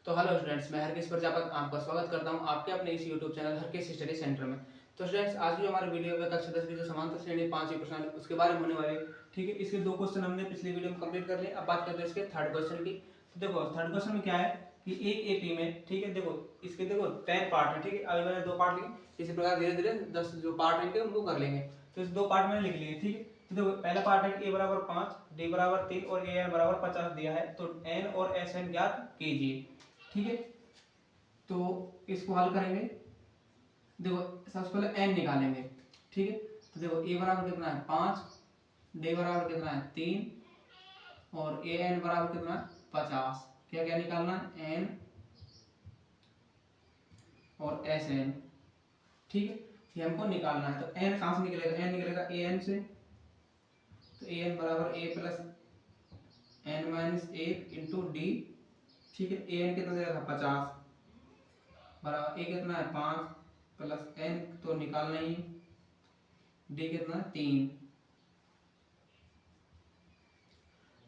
तो hello students, मैं हरकेश प्रजापत आपका स्वागत करता हूं आपके अपने इस YouTube channel Harkesh study centre में। तो स्टूडेंट्स, आज की हमारे वीडियो में कक्षा 10 की जो समांतर श्रेणी 5वीं प्रश्न उसके बारे में होने वाले। ठीक है, इसके दो क्वेश्चन हमने पिछली वीडियो में कंप्लीट कर लिए। अब बात करते हैं इसके थर्ड क्वेश्चन की। तो देखो थर्ड क्वेश्चन में क्या है कि एक एपी में, ठीक है, देखो इसके देखो 10 पार्ट है। ठीक है, अभी मैंने दो पार्ट लिए, इसी प्रकार धीरे धीरे 10 जो पार्ट हैं उनको कर लेंगे। तो इस दो पार्ट में लिख लिए। ठीक है, तो देखो पहला पार्ट है कि a बराबर 5, d बराबर 3 और an बराबर 50 दिया है। तो n और sn ज्ञात कीजिए। ठीक है, तो इसको हल करेंगे। देखो सबसे पहले n निकालेंगे। ठीक है, तो देखो a बराबर कितना है 5, d बराबर कितना है 3 और an बराबर कितना है 50। क्या क्या निकालना है, n और sn। ठीक है, ये हमको निकालना है। तो n कहाँ से निकलेगा, n निकलेगा an से। तो an बराबर a plus n minus 1 into d. ठीक है, an कितना दे रखा 50 बराबर a कितना है 5 प्लस n तो निकालना ही, डी कितना 3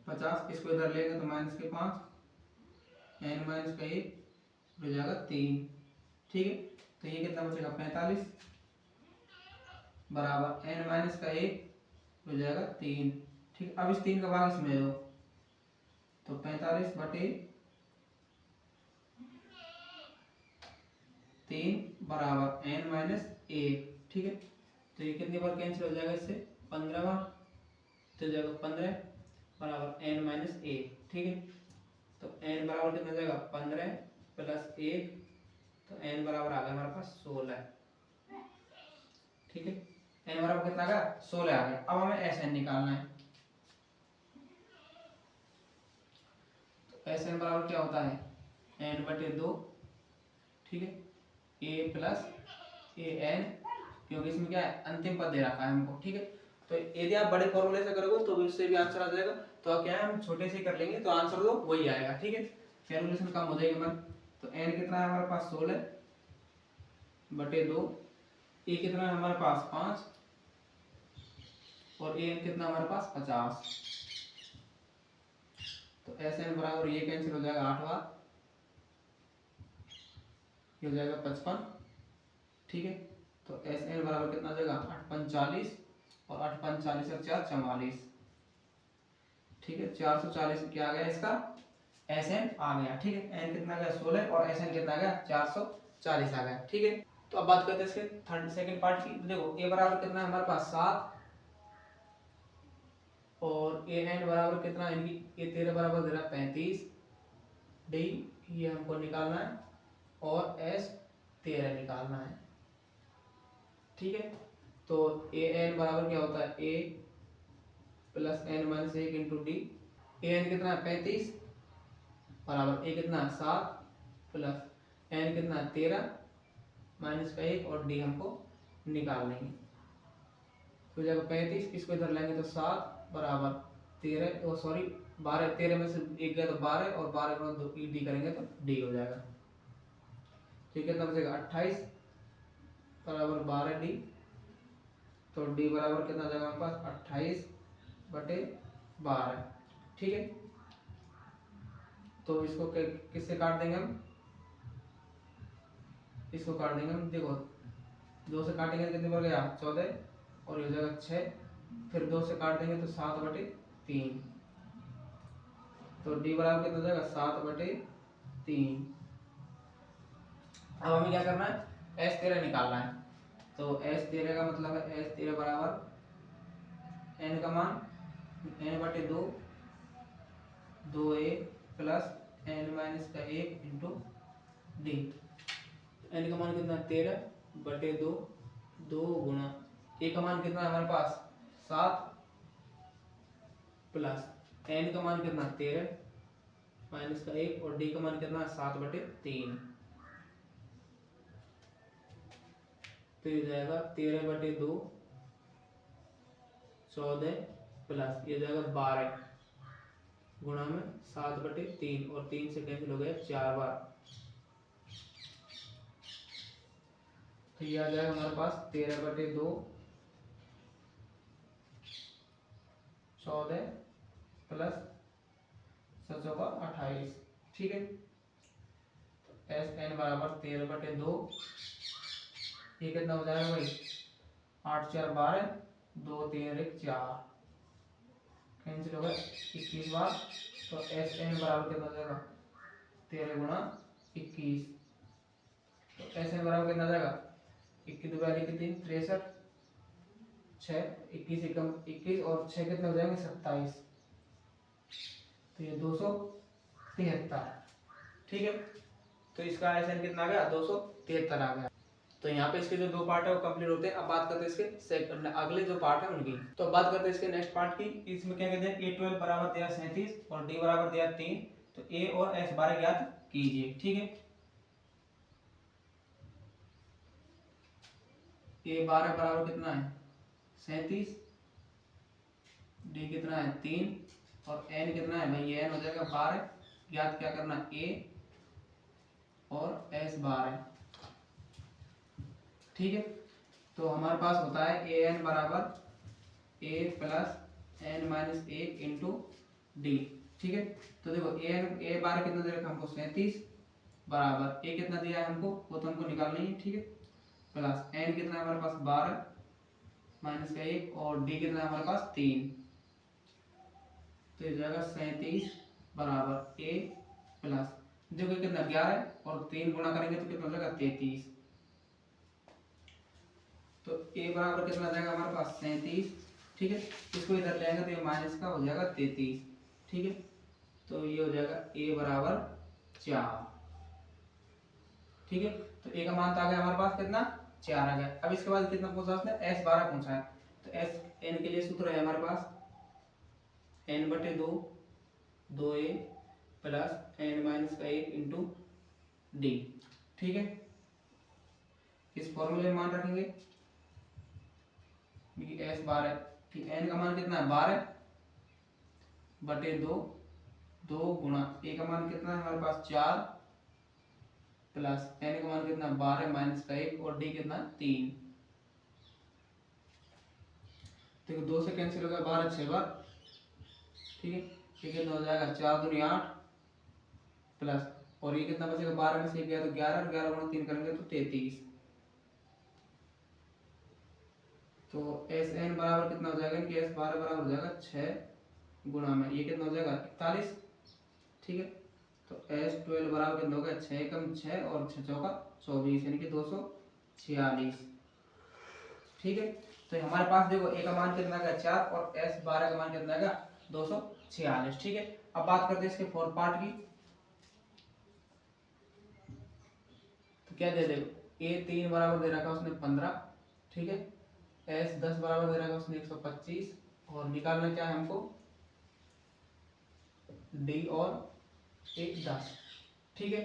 50। इसको इधर लेंगे तो माइनस के 5 n माइनस का 1 हो जाएगा 3। ठीक है, तो ये कितना बचेगा 45 बराबर n माइनस का 1 हो जाएगा 3। ठीक, अब इस 3 का भाग इसमें दो तो 45 बटे 3 बराबर n माइनस 1। ठीक है, तो ये कितनी बार कैंसिल हो जाएगा, इससे 15 बार, तो जाएगा 15 बराबर n माइनस 1। ठीक है, तो n बराबर कितना जाएगा 15 प्लस 1, तो n बराबर आ गया हमारे पास 16। ठीक है, n बराबर कितना आ गया 16 आ गया। अब हमें Sn निकालना है। तो Sn बराबर क्या होता है n बटे 2। ठीक है, a प्लस ए एन, क्योंकि इसमें क्या है अंतिम पद दे रखा है हमको। ठीक है, तो यदि आप बड़े फॉर्मूले से करोगे तो उससे भी आंसर आ जाएगा। तो क्या है हम छोटे से कर लेंगे तो आंसर तो वही आएगा। ठीक है, कैलकुलेशन कम हो जाएगी हमारी। तो n कितना है हमारे पास 16 बटे 2, a कितना है हमारे पास 5 और an कितना हमारे पास 50। तो Sn बराबर ये कैंसिल हो जाएगा 8 बार, ये हो जाएगा 55। ठीक है, तो Sn बराबर कितना जाएगा 8 पंच 40 और 8 पंच 40 और 4 44। ठीक है, 440 क्या आ गया इसका Sn आ गया। ठीक है, n कितना आ गया 16 और Sn कितना आ गया 440 आ गया। ठीक है, तो अब बात करते हैं इसके थर्ड सेकंड पार्ट की। देखो a बराबर कितना है हमारे पास 7 और an बराबर कितना है, ये 13 बराबर दे रहा है 35, डी ये हमको निकालना है और s 13 निकालना है। ठीक है, तो an बराबर क्या होता है a plus n minus 1 into D. an कितना है 35 बराबर a कितना है 7 प्लस n कितना है 13 माइनस का 1 और d हमको निकाल लेंगे। तो जब 35 इसको इधर लाएंगे तो 7 बराबर 13 और सॉरी 12, 13 में से एक गया तो 12 और 12 में 2 डी करेंगे तो d हो जाएगा। तो कितना बचेगा 28 बराबर 12 डी। तो d बराबर कितना आ जाएगा हमारे पास 28 बटे 12। ठीक है, तो इसको किससे काट देंगे हम, इसको काट देंगे हम। देखो 2 से काटेंगे तो कितने बार गया 14 और ये हो जाएगा 6, फिर 2 से काट देंगे तो 7 बटे 3। तो डी बराबर कितना हो जाएगा 7 बटे 3। अब हमें क्या करना है S13 निकालना है। तो S13 का मतलब है S13 बराबर n का मान n बटे 2, 2a प्लस n माइनस का 1 इंटू डी। n का मान कितना 13 बटे 2, 2 गुणा a का मान कितना है हमारे पास 7 प्लस n का मान कितना 13 माइनस का 1 और d का मान कितना 7 बटे 3। तो ये जाएगा 13 बटे 2 14 प्लस ये जाएगा 12 गुणा में 7 बटे 3 और 3 से कैंसिल हो गया 4 बार। तो ये आ जाएगा हमारे पास 13 बटे 2 14 प्लस 7 28। ठीक है, एन बराबर 13/2, ये कितना हो जाएगा भाई 8 4 12, 2 3 1 4, कैंसिल हो गया 21 बार। तो एस एन बराबर कितना हो जाएगा 13 गुणा 21, तो एस एन बराबर कितना हो जाएगा 21 2 3 63, 6 21 एकम 21 और 6 कितने हो जाएंगे 27, तो ये 273, ठीक है। तो इसका एस एन कितना आ गया 273 आ गया। तो यहाँ पे इसके जो दो पार्ट है वो कंप्लीट होते हैं। अब बात करते हैं इसके अगले जो पार्ट है उनकी। तो अब बात करते हैं इसके नेक्स्ट पार्ट की। इसमें क्या कहते हैं A12 बराबर दिया 37 और D बराबर दिया 3, तो A और S 12 ज्ञात कीजिए, ठीक है। A12 बराबर कितना है 37, D कितना है 3 और N कितना है भाई, N हो जाएगा 12, ज्ञात क्या करना A और S 12, ठीक है। तो हमारे पास होता है ए एन बराबर a plus N minus 1 into d, ठीक है। तो देखो ए 12 कितना दे रखा हमको 37 बराबर ए कितना दिया है हमको वो तो हमको निकालना ही है, ठीक है। प्लस एन कितना है हमारे पास 12 माइनस का 1 और डी कितना है हमारे पास 3, तो ये जाएगा 37 बराबर ए प्लस देखो कितना 11 और 3 गुणा करेंगे तो कितना हो जाएगा 33, तो a बराबर कितना आ जाएगा हमारे पास 37, ठीक है। इसको इधर ले आएंगे तो ये माइनस का हो जाएगा 33, ठीक है। तो ये हो जाएगा a बराबर 4, ठीक है। तो a का मान तो आ गया हमारे पास कितना 4 आ गया। अब इसके बाद कितना पूछा उसने s 12 पूछा है, तो s n के लिए सूत्र है हमारे पास n/2 2a plus n minus का 1 इंटू डी, ठीक है। इस फॉर्मूले में मान रखेंगे एस 12, ठीक एन का मान कितना है 12/2, 2 गुणा ए का मान कितना है हमारे पास 4 प्लस एन का मान कितना 12 माइनस का 1 और डी कितना 3, देखो 2 से कैंसिल हो गया 12 6 बार, ठीक है। ये कितना हो जाएगा 4 दूनी 8 प्लस और ये कितना बचेगा 12 में से गया तो 11 और 11 गुणा 3 करेंगे तो 33, तो एस एन बराबर कितना हो जाएगा कि एस 12 बराबर हो जाएगा 6 गुणा में ये कितना हो जाएगा 41, ठीक है। तो एस 12 बराबर कितना होगा 6 कम 6 और 6 चौका 24 यानी कि 246, ठीक है। तो हमारे पास देखो ए का मान कितना आएगा 4 और एस 12 का मान कितना आएगा 246, ठीक है। अब बात करते हैं इसके फोर्थ पार्ट की। तो क्या दे देखो ए 3 बराबर दे रखा उसने 15, ठीक है। एस 10 बराबर दे रखा उसने 125 और निकालना क्या है हमको डी और ए 10, ठीक है।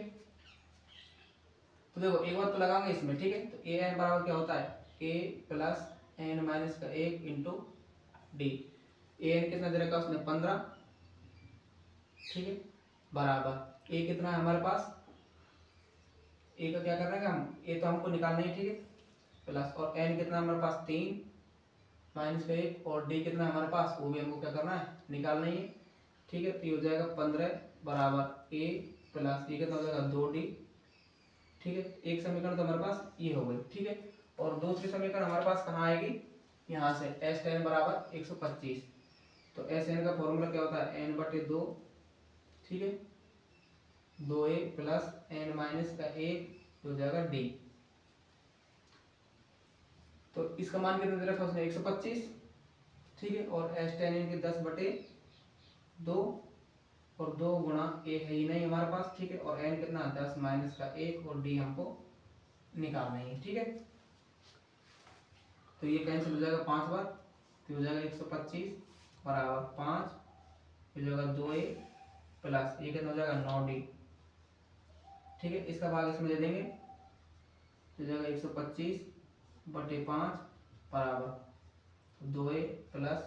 तो देखो एक बार तो लगाएंगे इसमें, ठीक है। तो ए एन बराबर क्या होता है ए प्लस एन माइनस का 1 इंटू डी, ए एन कितना दे रखा उसने 15, ठीक है, बराबर ए कितना है हमारे पास, ए का क्या करना है हम ए तो हमको निकालना है, ठीक है, प्लस और एन कितना हमारे पास 3 माइनस का 1 और डी कितना हमारे पास वो भी हमको क्या करना है निकालना ही है, ठीक है। तो ये हो जाएगा 15 बराबर ए प्लस ये कितना हो जाएगा 2d, ठीक है। एक समीकरण तो हमारे पास ये हो गई, ठीक है। और दूसरी समीकरण हमारे पास कहाँ आएगी यहाँ से एस टेन बराबर 125, तो एस एन का फॉर्मूला क्या होता है n/2, ठीक है, 2a प्लस n माइनस का 1 हो जाएगा d, तो इसका मान कितना दे रखा उसने 125, ठीक है। और एस टेन इनके 10/2 और 2 गुणा ए है ही नहीं हमारे पास, ठीक है। और एन कितना 10 माइनस का 1 और डी हमको निकालना है, ठीक है। तो ये कैंसिल हो जाएगा 5 बार, तो हो जाएगा 125 बराबर 5 हो जाएगा 2a प्लस ये कितना हो जाएगा 9d, ठीक है। इसका भाग इसमें दे देंगे तो जाएगा 125/5 बराबर 2a प्लस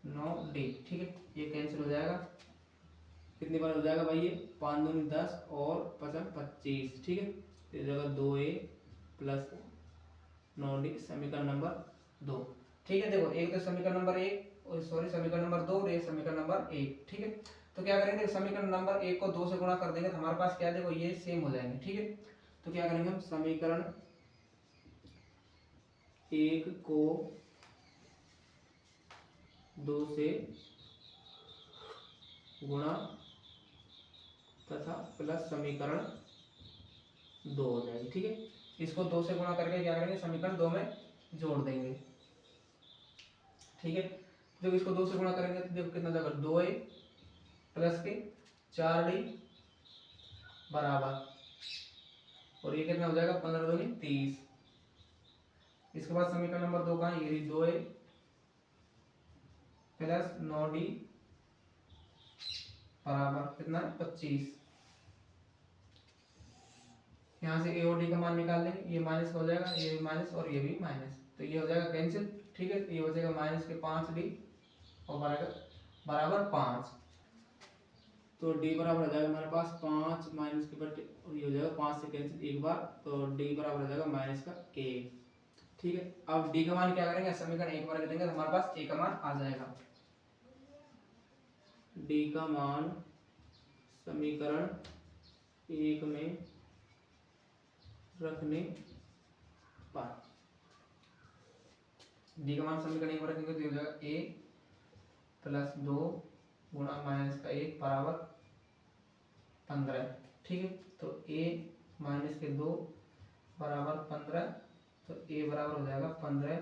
9d, ठीक है। ये कैंसिल हो जाएगा, कितनी बार हो जाएगा भाई ये 5 दूनी 10 और 5 25, ठीक है। ये जाएगा 2a प्लस 9d समीकरण नंबर 2, ठीक है। देखो एक तो समीकरण नंबर 1 और सॉरी समीकरण नंबर 2 और ये समीकरण नंबर 1, ठीक है। तो क्या करेंगे समीकरण नंबर 1 को 2 से गुणा कर देंगे तो हमारे पास क्या देखो ये सेम हो जाएंगे, ठीक है। तो क्या करेंगे हम, समीकरण 1 को 2 से गुणा तथा प्लस समीकरण 2 हो जाएगी। ठीक है, इसको 2 से गुणा करके क्या करेंगे, समीकरण 2 में जोड़ देंगे। ठीक है, जब इसको 2 से गुणा करेंगे तो देखो कितना जाएगा, 2a प्लस के 4d बराबर, और ये कितना हो जाएगा, 15 दूनी 30। इसके बाद समीकरण नंबर 2 का है, ये 2a प्लस 9d बराबर कितना, 25। यहाँ से ए और डी का मान निकाल लेंगे, ये माइनस हो जाएगा, ये भी माइनस और ये भी माइनस, तो ये हो जाएगा कैंसिल। ठीक है, तो ये हो जाएगा माइनस के 5d और बराबर 5। तो d बराबर हो जाएगा हमारे पास 5 माइनस के बटे, और ये हो जाएगा 5 से कैंसिल एक बार, तो d बराबर हो जाएगा माइनस का 1। ठीक है, अब d का मान क्या करेंगे, समीकरण 1 पर देंगे तो हमारे पास a का मान आ जाएगा। d का मान समीकरण 1 में रखने पर, डी का मान समीकरण 1 पर रखेंगे तो ये हो जाएगा a प्लस 2 गुणा माइनस का 1 बराबर 15। ठीक है, तो a माइनस के 2 बराबर 15, तो a बराबर हो जाएगा 15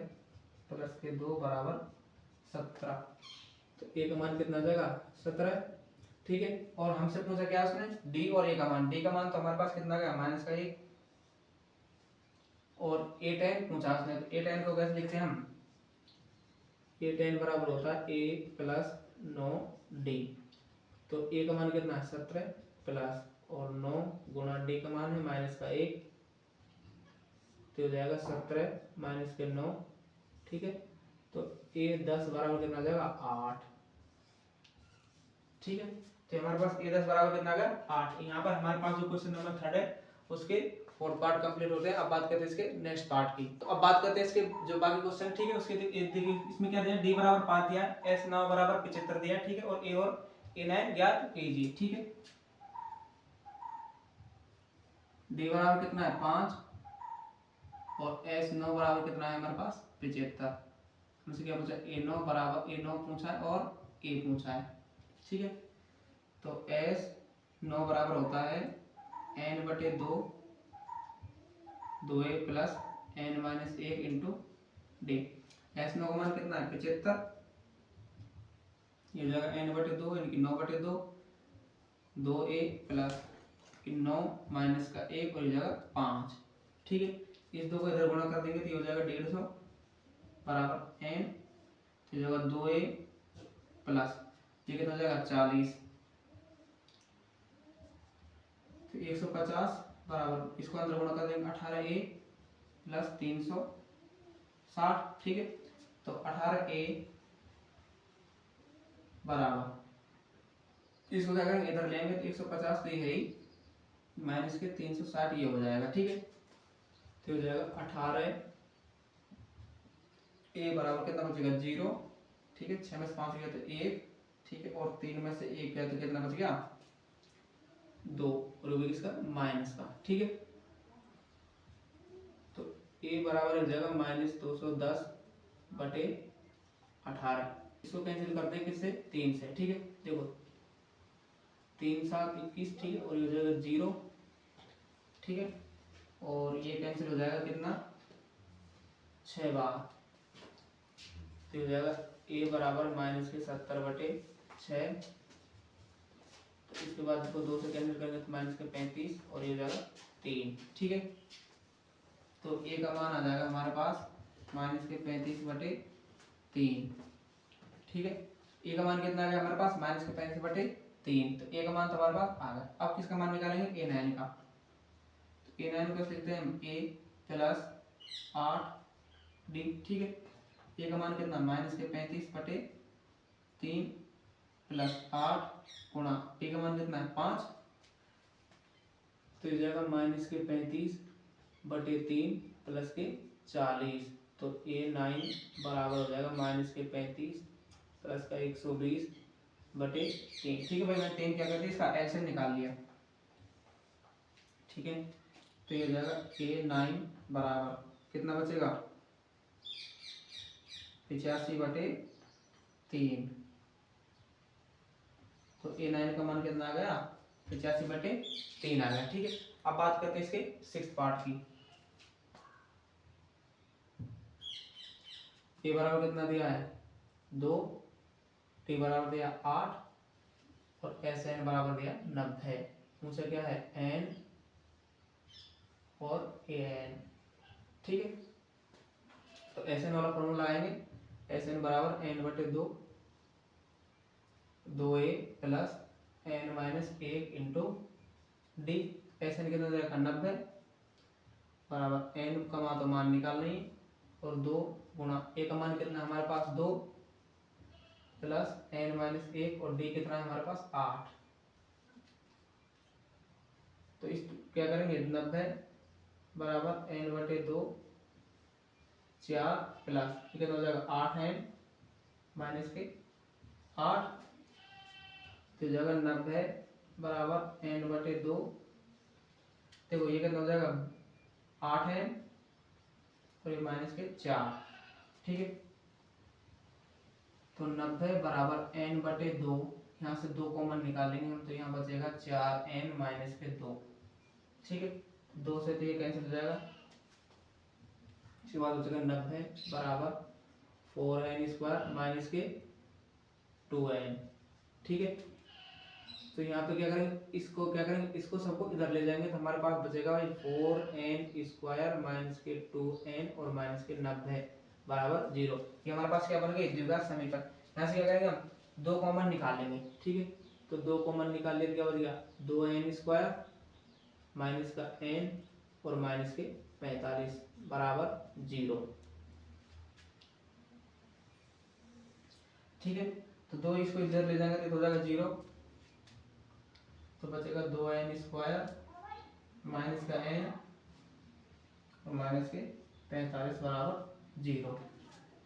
प्लस के 2 बराबर 17, तो a का मान कितना हो जाएगा, 17। ठीक है, और हमसे पूछा क्या उसने, d और a का मान, d का मान तो हमारे पास कितना आ गया, माइनस का 1, और a tan पूछा उसने, तो a tan को कैसे लिखते हैं हम, a tan बराबर होता है a प्लस 9d, तो a का मान कितना है, 17 प्लस और 9 गुणा d का मान है माइनस का 1, तो हो जाएगा 17 माइनस के 9। ठीक है, तो a 10 बराबर कितना आ जाएगा, 8। ठीक है, तो हमारे पास a 10 बराबर कितना आ गया, 8। यहाँ पर हमारे पास जो क्वेश्चन नंबर 3 है उसके 4 पार्ट कंप्लीट होते हैं। अब बात करते हैं इसके नेक्स्ट पार्ट की। तो अब बात करते हैं इसके जो बाकी क्वेश्चन, ठीक है, उसके देखिए इसमें क्या दिया, d बराबर 5 दिया है, s 9 बराबर 75 दिया है। ठीक है, और a 9 ज्ञात कीजिए। ठीक है, d बराबर कितना है, 5, और s 9 बराबर कितना है हमारे पास, 75। हमसे क्या पूछा, a 9 बराबर, a 9 पूछा है और a पूछा है। ठीक है, तो s 9 बराबर होता है n बटे 2 2a plus n minus 1 into D. S 9 का मान कितना है, 75, ये हो जाएगा n बटे 2 यानी कि 9 बटे 2, 2a प्लस 9 माइनस का 1 और ये जाएगा 5। ठीक है, इस 2 को इधर गुणा कर देंगे तो ये हो जाएगा 150 बराबर n, तो ये जाएगा 2a प्लस ये कितना हो जाएगा 40, तो 150 बराबर, इसको अंदर गुणा कर देंगे 18a प्लस 360। ठीक है, तो 18a बराबर, इसको क्या करेंगे, इधर लेंगे तो 150 तो ये है ही, माइनस के 360 ये हो जाएगा। ठीक है, तो हो जाएगा 18a बराबर कितना बचेगा, 0। ठीक है, 6 में से 5 गया तो 1। ठीक है, और 3 में से 1 गया तो कितना बच गया, 2, और वो इसका माइनस का। ठीक है, तो a बराबर हो जाएगा माइनस 210 बटे 18। इसको कैंसिल कर दें किससे, 3 से। ठीक है, देखो 3 7 21। ठीक है, और ये हो जाएगा 0। ठीक है, और ये कैंसिल हो जाएगा कितना, 6 बार, तो हो जाएगा a बराबर माइनस के 70 बटे 6। तो इसके बाद इसको 2 से कैंसिल करेंगे तो माइनस के 35 और ये हो जाएगा 3। ठीक है, तो a का मान आ जाएगा हमारे पास माइनस के 35 बटे 3। ठीक है, a का मान कितना आ गया हमारे पास, माइनस के 35 बटे 3, तो a का मान तो हमारे पास आ गया। अब किसका मान निकालेंगे, a9 का, तो a9 को लिखते हैं हम a प्लस 8d। ठीक है, a का मान कितना, माइनस के 35 बटे 3 प्लस 8 गुणा a का मान कितना है 5, तो ये जाएगा माइनस के 35 बटे 3 प्लस के 40, तो a9 बराबर हो जाएगा माइनस के 35 प्लस का 120 बटे 3। ठीक है भाई, मैंने 3 क्या करती है, इसका एलसीएम निकाल लिया। ठीक है, तो ये हो जाएगा A9 बराबर कितना बचेगा 85/3। तो A9 का मान कितना आ गया 85/3 आ गया। ठीक है, अब बात करते हैं इसके 6th पार्ट की। A बराबर कितना दिया है 2, T बराबर दिया 8 और SN बराबर दिया 90। मुझसे क्या है N और AN। ठीक है, तो SN वाला फॉर्मूला आएंगे SN बराबर N/2 2A plus N-1 into D। SN कितना जाएगा 90 बराबर N का मान तो मान निकालना ही और 2 गुणा A का मान कितना हमारे पास 2 प्लस N-1 और D कितना है हमारे पास 8। तो इस क्या करेंगे 90 बराबर N/2 4 प्लस कितना हो जाएगा 8N-8 तो जगह 90 बराबर N/2 देखो ये कितना हो जाएगा 8N और ये -4। ठीक है, तो 90 बराबर N/2 यहाँ से 2 कॉमन निकालेंगे हम तो यहाँ बचेगा 4N-2। ठीक है, 2 से तो ये कैंसिल हो जाएगा। इसके बाद बचेगा 90 बराबर 4N² -2N। ठीक है, तो यहाँ पे क्या करेंगे इसको क्या करेंगे इसको सबको इधर ले जाएंगे तो हमारे पास बचेगा भाई 4N² -2N और -90 बराबर 0। ये हमारे पास क्या बन गया द्विघात समीकरण। यहाँ से क्या करेंगे हम 2 कॉमन निकाल लेंगे। ठीक है, तो 2 कॉमन निकाल लिए क्या बच गया 2N² माइनस का N और -45 बराबर 0। ठीक है, तो 2 इसको इधर ले जाएंगे तो हो जाएगा 0 तो बचेगा 2N² माइनस का N और -45 बराबर 0।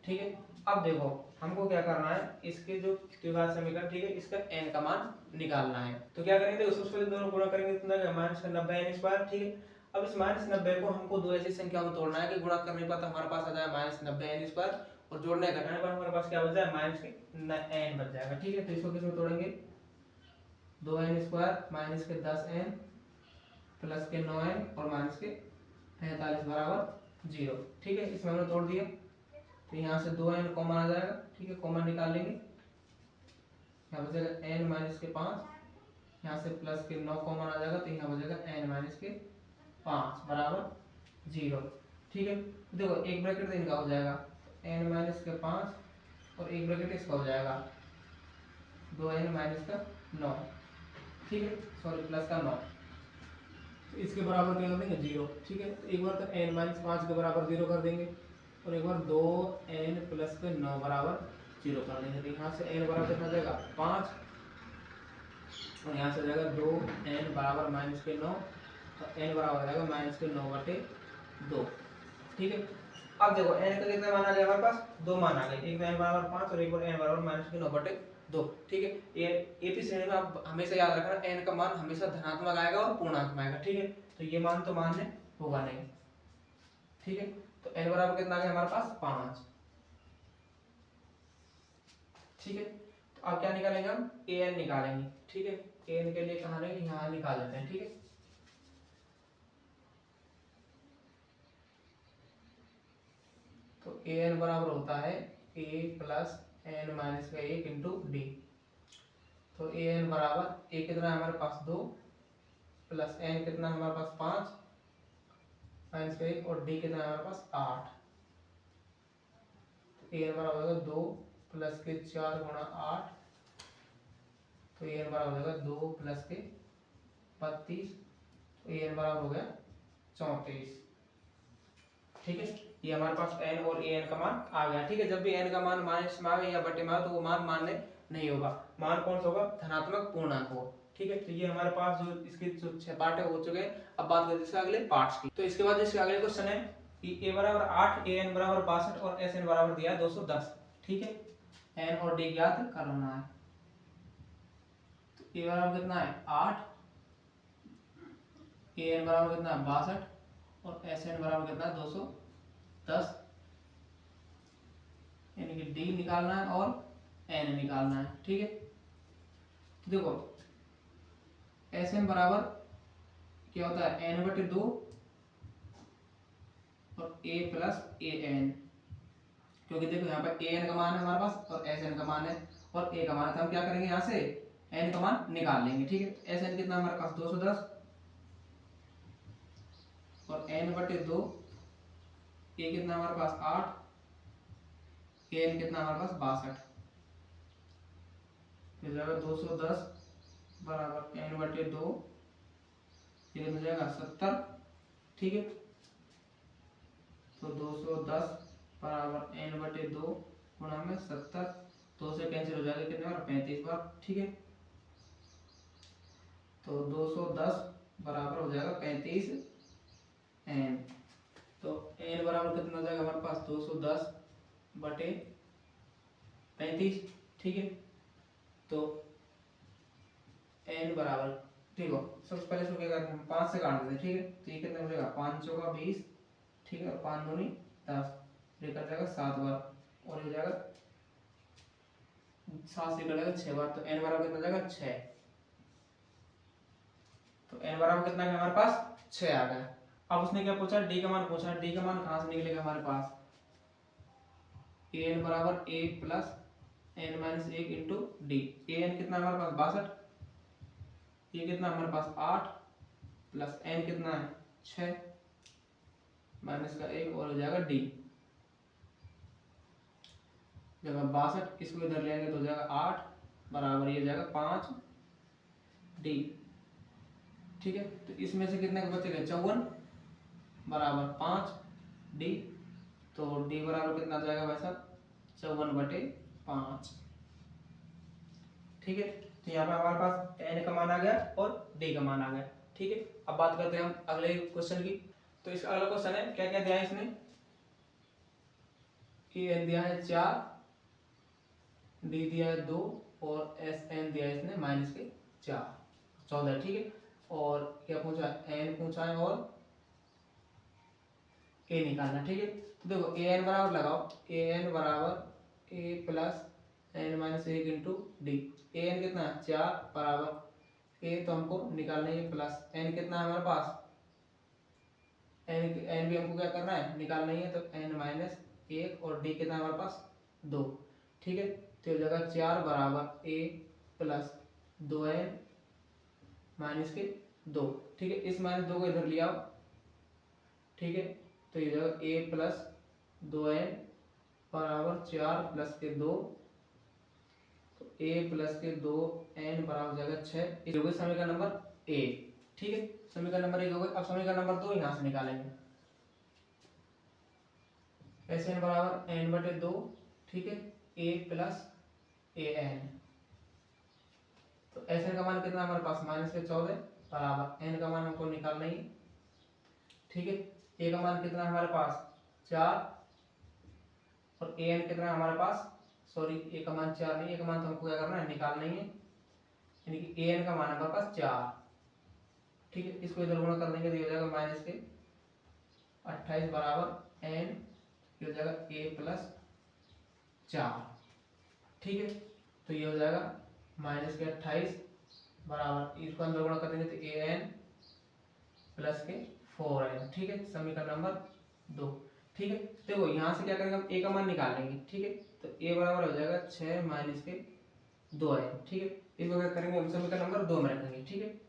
ठीक है, अब देखो हमको क्या करना है इसके जो द्विघात समीकरण ठीक है इसका n का मान निकालना है। तो क्या करेंगे उससे पहले दोनों गुणा करेंगे कितना -90N²। ठीक है, अब इस -90 को हमको दो ऐसी संख्या में तोड़ना है कि गुणा करने पर तो हमारे पास आ जाएगा -90N² और जोड़ने घटाने पर हमारे पास क्या बच जाएगा -n बच जाएगा। ठीक है, तो इसको किसमें तोड़ेंगे 2N² माइनस के 10N प्लस के 9N और -45 बराबर 0। ठीक है, इसमें हमने तोड़ दिया तो यहाँ से 2N कॉमन आ जाएगा। ठीक है, कॉमन निकाल लेंगे यहाँ बचेगा N-5 यहाँ से प्लस के 9 कॉमन आ जाएगा तो यहाँ बचेगा N-5 बराबर 0। ठीक है, देखो एक ब्रैकेट तो इनका हो जाएगा N-5 और एक ब्रैकेट इसका हो जाएगा 2N-9। ठीक है, सॉरी प्लस का 9 तो इसके बराबर क्या कर देंगे 0। ठीक है, तो एक बार तो N-5 के बराबर 0 कर देंगे और एक बार 2N प्लस के 9 बराबर 0 कर देंगे। तो यहाँ से N बराबर कितना जाएगा 5 और यहाँ से जाएगा 2N बराबर -9 तो N बराबर जाएगा -9/2। ठीक है, अब देखो N का कितना मान आ गया हमारे पास 2 मान आ गए, एक N बराबर 5 और एक बार N बराबर -9/2। ठीक है, ये भी श्रेणी में आप हमेशा याद रखना N का मान हमेशा धनात्मक आएगा और पूर्णांक में आएगा। ठीक है, तो ये मान तो मान्य होगा नहीं। ठीक है, तो N बराबर कितना आ गया हमारे पास 5। ठीक है, तो अब क्या निकालेंगे हम AN निकालेंगे। ठीक है, AN के लिए कहाँ रहेंगे यहाँ निकाल लेते हैं। ठीक है, तो AN बराबर होता है A plus N-1 into D। तो AN बराबर A कितना है हमारे पास 2 प्लस N कितना है हमारे पास 5 -1 और D कितना है हमारे पास 8। तो AN बराबर होगा 2 प्लस के 4 गुणा 8 तो AN बराबर होगा 2 प्लस के 32 तो AN बराबर हो गया 34। ठीक है, ये हमारे पास N और AN का मान आ गया। ठीक है, जब भी N का मान माइनस में आवे या बटे में आवे तो वो मान मान्य नहीं होगा। मान कौन सा होगा धनात्मक पूर्णांक हो। ठीक है, तो ये हमारे पास जो इसके जो 6 पार्ट है हो चुके हैं। अब बात करते हैं इसके अगले पार्ट्स की। तो इसके बाद इसके अगले क्वेश्चन है कि A बराबर 8 AN बराबर 62 और SN बराबर दिया 210। ठीक है, N और D ज्ञात करना है। तो A बराबर कितना है 8 ए एन बराबर कितना 62 और एस एन बराबर कितना 210, यानी कि डी निकालना है और एन निकालना है। ठीक है, तो देखो एस एन बराबर क्या होता है एन बटे 2 और ए प्लस ए एन, क्योंकि देखो यहाँ पर ए एन का मान है हमारे पास और एस एन का मान है और ए का मान है, तो हम क्या करेंगे यहाँ से एन का मान निकाल लेंगे। ठीक है, एस एन कितना हमारे पास 210 और एन बटे 2, ए कितना हमारे पास 8, ए एन कितना हमारे पास 62, तो जाएगा 210 बराबर एन बटे 2, ये कितना जाएगा 70। ठीक है, तो 210 बराबर एन बटे 2 गुणा में 70, 2 से कैंसिल हो जाएगा कितने बार 35 बार। ठीक है, तो 210 बराबर हो जाएगा 35 एन, तो एन बराबर कितना हो जाएगा हमारे पास 210 बटे 35। ठीक है, तो एन बराबर ठीक हो, सबसे पहले इसको क्या करते हैं 5 से काट देते हैं। ठीक है, तो ये कितना हो जाएगा 5 चौका 20, ठीक है, और 5 दूनी 10, ये कट जाएगा 7 बार और हो जाएगा 7 से कटेगा 6 बार, तो एन बराबर कितना हो जाएगा 6। तो एन बराबर कितना है हमारे पास 6 आ गया। अब उसने क्या पूछा डी का मान पूछा, डी का मान कहाँ से निकलेगा हमारे पास ए एन बराबर A plus N minus 1 into D. A N कितना हमारे पास 62, ये कितना हमारे पास 8 प्लस एन कितना है 6 माइनस का 1 और हो जाएगा डी, जगह 62 इसको इधर ले आएंगे तो हो जाएगा 8 बराबर ये जाएगा 5 डी। ठीक है, तो इसमें से कितने का बचेगा 54 बराबर 5 डी, तो डी बराबर कितना जाएगा भाई साहब 54 बटे 5। ठीक है, तो यहाँ पे हमारे पास एन का मान आ गया और डी का मान आ गया। ठीक है, अब बात करते हैं हम अगले क्वेश्चन की। तो इसका अगला क्वेश्चन है क्या क्या दिया है इसने, ए एन दिया है 4, डी दिया है 2 और एस एन दिया है इसने माइनस के 4, 14। ठीक है, और क्या पूछा एन पूछा है और ए निकालना। ठीक है, तो देखो ए एन बराबर लगाओ, ए एन बराबर A plus N minus 1 into D. A N कितना है 4 बराबर ए तो हमको निकालना है प्लस एन कितना है हमारे पास, एन भी हमको क्या करना है निकालना ही है, तो एन माइनस 1 और डी कितना है हमारे पास 2। ठीक है, तो जगह 4 बराबर ए प्लस 2n माइनस के 2। ठीक है, इस माइनस 2 को इधर ले आओ। ठीक है, तो ये जगह ए प्लस 2n बराबर 4 प्लस के 2, तो a प्लस के 2n बराबर जाएगा 6। ये हो गई समीकरण नंबर ए। ठीक है, समीकरण नंबर 1 हो गई। अब समीकरण नंबर 2 यहाँ से निकालेंगे, एस एन बराबर n बटे 2, ठीक है, a प्लस ए एन, तो एस एन का मान कितना हमारे पास माइनस के 14 बराबर एन का मान हमको निकालना ही। ठीक है, ए का मान कितना हमारे पास 4 और ए एन कितना हमारे पास, सॉरी ए का मान 4 नहीं, ए का मान तो हमको क्या करना है निकालना ही है, यानी कि ए एन का मान हमारे पास 4। ठीक है, इसको इधर गुणा कर देंगे तो ये हो जाएगा माइनस के 28 बराबर एन, ये हो जाएगा ए प्लस 4। ठीक है, तो ये हो जाएगा माइनस के 28 बराबर, इसको अंदर गुणा कर देंगे तो ए एन प्लस के 4n। ठीक है, समीकरण नंबर 2। ठीक है, देखो यहाँ से क्या करेंगे हम ए का मान निकाल लेंगे। ठीक है, तो ए बराबर हो जाएगा 6 माइनस के 2n। ठीक है, इसको क्या करेंगे हम समीकरण नंबर 2 में रखेंगे। ठीक है,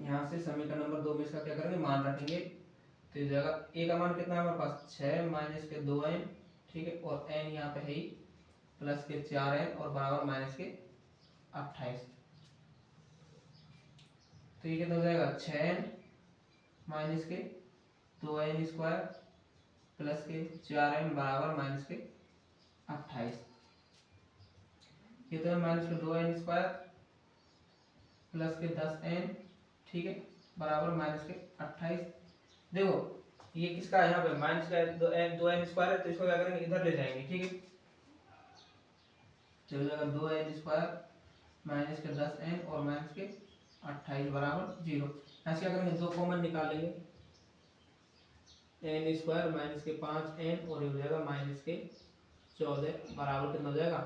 यहाँ से समीकरण नंबर 2 में इसका क्या करेंगे मान रखेंगे, तो इस जगह ए का मान कितना है हमारे पास 6 माइनस के 2n। ठीक है, और n यहाँ पे है ही प्लस के 4n और बराबर माइनस के 28, तो ये कितना हो जाएगा 6n माइनस के 2n स्क्वायर प्लस के 4n बराबर माइनस के 28, ये तो है माइनस के 2n स्क्वायर प्लस के 10n। ठीक है, बराबर माइनस के 28। देखो ये किसका है यहाँ पे माइनस का 2n स्क्वायर है, तो इसको क्या करेंगे इधर ले जाएंगे। ठीक है, चलो जाएगा 2n स्क्वायर माइनस के 10n और माइनस के 28 बराबर 0। ऐसे क्या करेंगे, 2 कॉमन निकालेंगे, n स्क्वायर माइनस के 5n और ये हो जाएगा माइनस के 14 बराबर कितना हो जाएगा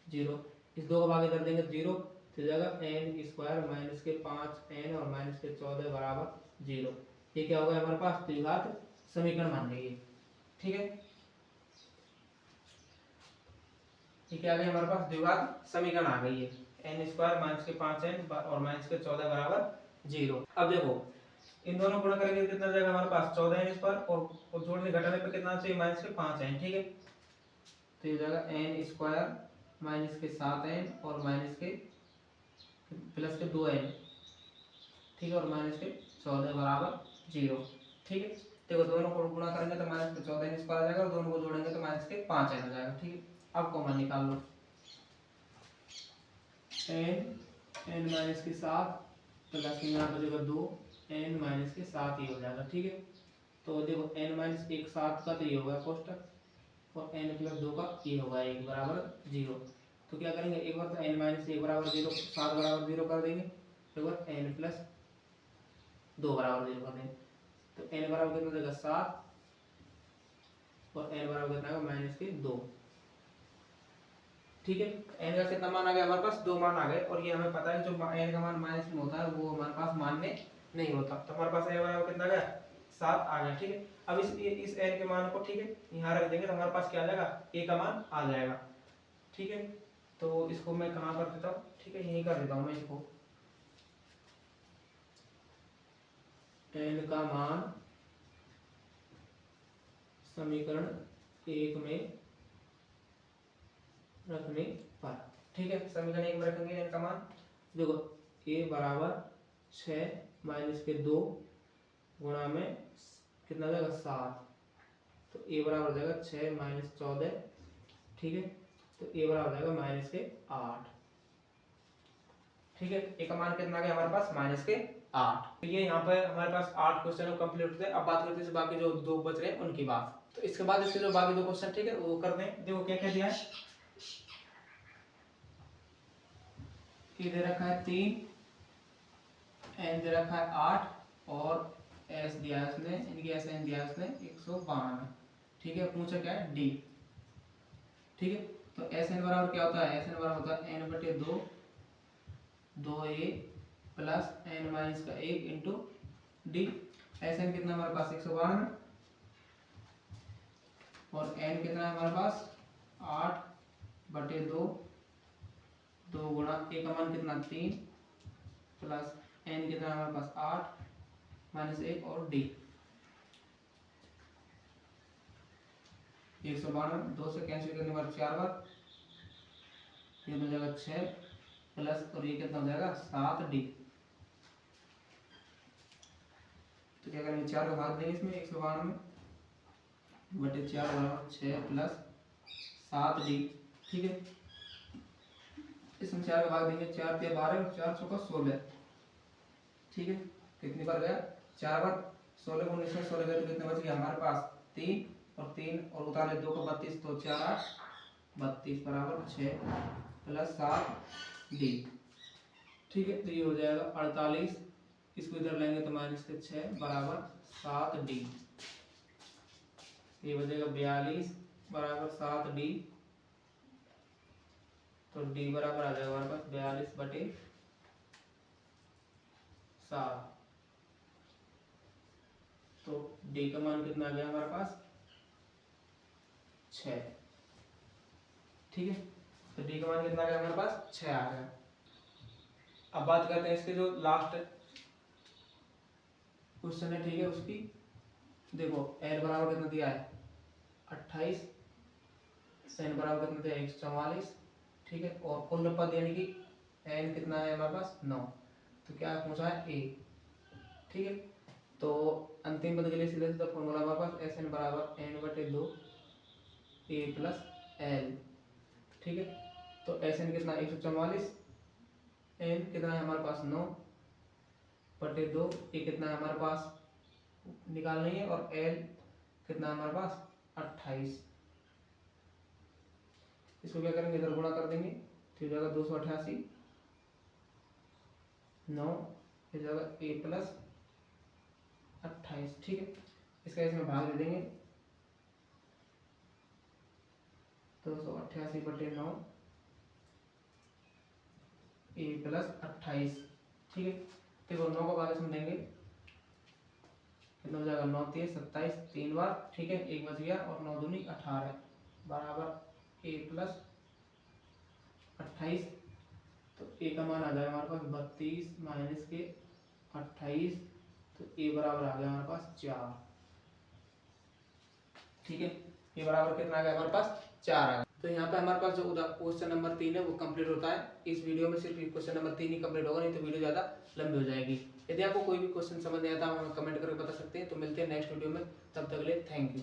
0। इस 2 को भागे कर देंगे 0 तो हो जाएगा n स्क्वायर माइनस के 5n और माइनस के 14 बराबर 0। ये क्या होगा हमारे पास द्विघात समीकरण मान लीजिए। ठीक है, ये क्या आ गई हमारे पास द्विघात समीकरण आ गई है, n स्क्वायर माइनस के 5n और माइनस के 14 बराबर 0। अब देखो इन दोनों गुणा करेंगे तो कितना आ जाएगा हमारे पास 14n स्क्वायर और जोड़ने घटाने पे कितना चाहिए माइनस के 5n। ठीक है, तो ये हो जाएगा n स्क्वायर माइनस के 7n और माइनस के प्लस के 2n। ठीक है, और माइनस के 14 बराबर 0। ठीक है, देखो दोनों को गुणा करेंगे तो माइनस के 14n स्क्वायर आ जाएगा और दोनों को जोड़ेंगे तो माइनस के 5n आ जाएगा। ठीक है, अब कॉमन निकाल लो, n माइनस के 7 प्लस यहाँ पर बचेगा 2 n माइनस के 7 ये हो जाएगा। ठीक है, तो देखो n माइनस एक 7 का तो ये होगा कोष्टक और n प्लस 2 का ये होगा 1 बराबर 0। तो क्या करेंगे, एक बार तो n माइनस 1 बराबर 0 7 बराबर 0 कर देंगे, एक बार n प्लस 2 बराबर 0 कर देंगे, तो n बराबर कितना देगा 7 और n बराबर कितना आएगा माइनस के 2। ठीक है, n का कितना मान आ गया हमारे पास 2 मान आ गए और ये हमें पता है जो n का मान माइनस में होता है वो हमारे पास मान्य नहीं होता, तो हमारे पास n बराबर कितना आ गया 7 आ गया। ठीक है, अब इस n के मान को ठीक है यहाँ रख देंगे तो हमारे पास क्या आ जाएगा a का मान आ जाएगा। ठीक है, तो इसको मैं कहाँ कर देता हूँ, ठीक है यहीं कर देता हूँ मैं इसको, n का मान समीकरण 1 में रखने पर। ठीक है, समीकरण 1 में रखेंगे n का मान, देखो a बराबर 6 माइनस के 2 गुणा में कितना हो जाएगा 7, तो a बराबर हो जाएगा 6 माइनस 14। ठीक है, तो a बराबर हो जाएगा माइनस के 8। ठीक है, a का मान कितना आ गया हमारे पास माइनस के 8। तो ये यहाँ पर हमारे पास 8 क्वेश्चन कंप्लीट होते हैं। अब बात करते हैं बाकी जो 2 बच रहे हैं उनकी बात, तो इसके बाद इसके जो बाकी 2 क्वेश्चन ठीक है वो करते हैं। देखो क्या क्या दिया है, ये दे रखा है 3, n दे रखा है 8 और s दिया है उसने, इनकी sn दिया है उसने 192। ठीक है, पूछा क्या है d। ठीक है, तो sn बराबर क्या होता है, sn बराबर होता है n बटे 2 2a प्लस n माइनस का 1 इंटू d। sn कितना हमारे पास 192 और n कितना है हमारे पास 8 बटे 2 2 गुणा a का मान कितना 3 प्लस n कितना हमारे पास 8 माइनस 1 और d 192 2 से कैंसिल करने पर 4 बार ये हो जाएगा 6 प्लस और ये कितना हो जाएगा 7d। तो क्या करेंगे 4 का भाग देंगे इसमें 192 बटे 4 बराबर 6 प्लस 7d। ठीक है, इसमें 4 का भाग देंगे 4 पे 12 और 4 चौका 16। ठीक है, कितनी बार गया 4 बार, 16 को 19 में 16 गए तो कितने बच गया हमारे पास 3 और 3 और उतारे 2 को 32 तो 4 8 32 बराबर 6 प्लस 7d। ठीक है, तो ये हो जाएगा 48, इसको इधर लेंगे तो माइनस के 6 बराबर 7d, ये बचेगा 42 बराबर 7d। तो d बराबर आ जाएगा हमारे पास 42 बटे 7। तो d का मान कितना आ गया हमारे पास 6। ठीक है, तो d का मान कितना आ गया हमारे पास 6 आ गया। अब बात करते हैं इसके जो लास्ट क्वेश्चन है, ठीक है उसकी। देखो n बराबर कितना दिया है 28, n बराबर कितना दिया है 144। ठीक है, और कुल पद यानी कि n कितना है हमारे पास 9, तो क्या पूछा है a। ठीक है, तो अंतिम पद के लिए सीधे सीधा फॉर्मूला हमारे पास sn बराबर n बटे 2 a प्लस l। ठीक है, तो sn कितना 144, n कितना है हमारे पास 9 बटे 2, a कितना है हमारे पास निकालनी है और l कितना है हमारे पास 28। इसको क्या करेंगे इधर गुणा कर देंगे, तो हो जाएगा 288 9 इस जगह a प्लस 28, ठीक है। इसका इसमें भाग दे देंगे 288/9 a प्लस 28, ठीक है। देखो 9 का भाग इसमें देंगे कितना हो जाएगा, 9 3 27, 3 बार, ठीक है, एक बच गया, और 9 दूनी 18 बराबर a प्लस 28। तो a का मान आ जाएगा हमारे पास 32 माइनस के 28, तो a बराबर आ गया हमारे पास 4, ठीक है। a बराबर कितना आ गया हमारे पास 4 आ गया। तो यहाँ पे हमारे पास जो क्वेश्चन नंबर 3 है वो कंप्लीट होता है। इस वीडियो में सिर्फ क्वेश्चन नंबर 3 ही कंप्लीट होगा, नहीं तो वीडियो ज़्यादा लंबी हो जाएगी। यदि आपको कोई भी क्वेश्चन समझ नहीं आता, हमें कमेंट करके बता सकते हैं। तो मिलते हैं नेक्स्ट वीडियो में, तब तक के लिए थैंक यू।